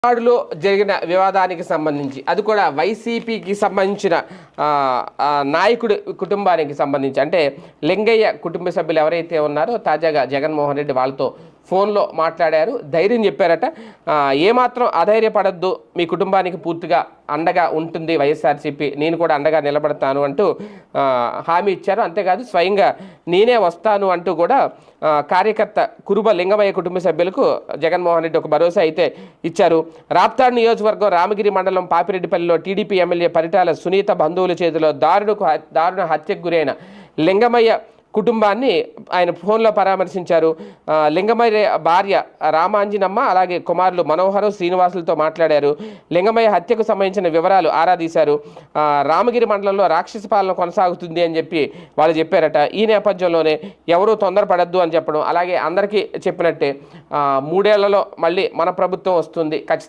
వాడులో జరిగిన వివాదానికి సంబంధించి అది కూడా వైసీపీకి సంబంధించిన నాయకుడి కుటుంబానికి సంబంధించి అంటే లింగయ్య కుటుంబ సభ్యులు ఎవరైతే ఉన్నారో తాజాగా జగన్మోహన్ రెడ్డి వాళ్ళతో ఫోన్లో మాట్లాడారు. ధైర్యం చెప్పారట. ఏమాత్రం అధైర్యపడద్దు, మీ కుటుంబానికి పూర్తిగా అండగా ఉంటుంది వైఎస్ఆర్సీపీ, నేను కూడా అండగా నిలబడతాను అంటూ హామీ ఇచ్చారు. అంతేకాదు స్వయంగా నేనే వస్తాను అంటూ కూడా కార్యకర్త కురుబ లింగమయ్య కుటుంబ సభ్యులకు జగన్మోహన్ రెడ్డి ఒక భరోసా అయితే ఇచ్చారు. రాప్తాడు నియోజకవర్గం రామగిరి మండలం పాపిరెడ్డిపల్లిలో టీడీపీ ఎమ్మెల్యే పరిటాల సునీత బంధువుల చేతిలో దారుణ హత్యకు గురైన లింగమయ్య కుటుంబాన్ని ఆయన ఫోన్లో పరామర్శించారు. లింగమయ్య భార్య రామాంజనమ్మ అలాగే కుమారులు మనోహరు శ్రీనివాసులతో మాట్లాడారు. లింగమయ్య హత్యకు సంబంధించిన వివరాలు ఆరా తీశారు. రామగిరి మండలంలో రాక్షస పాలన కొనసాగుతుంది అని చెప్పి వాళ్ళు చెప్పారట. ఈ నేపథ్యంలోనే ఎవరూ తొందరపడద్దు అని చెప్పడం, అలాగే అందరికీ చెప్పినట్టే 3 ఏళ్లలో మళ్ళీ మన ప్రభుత్వం వస్తుంది ఖచ్చితంగా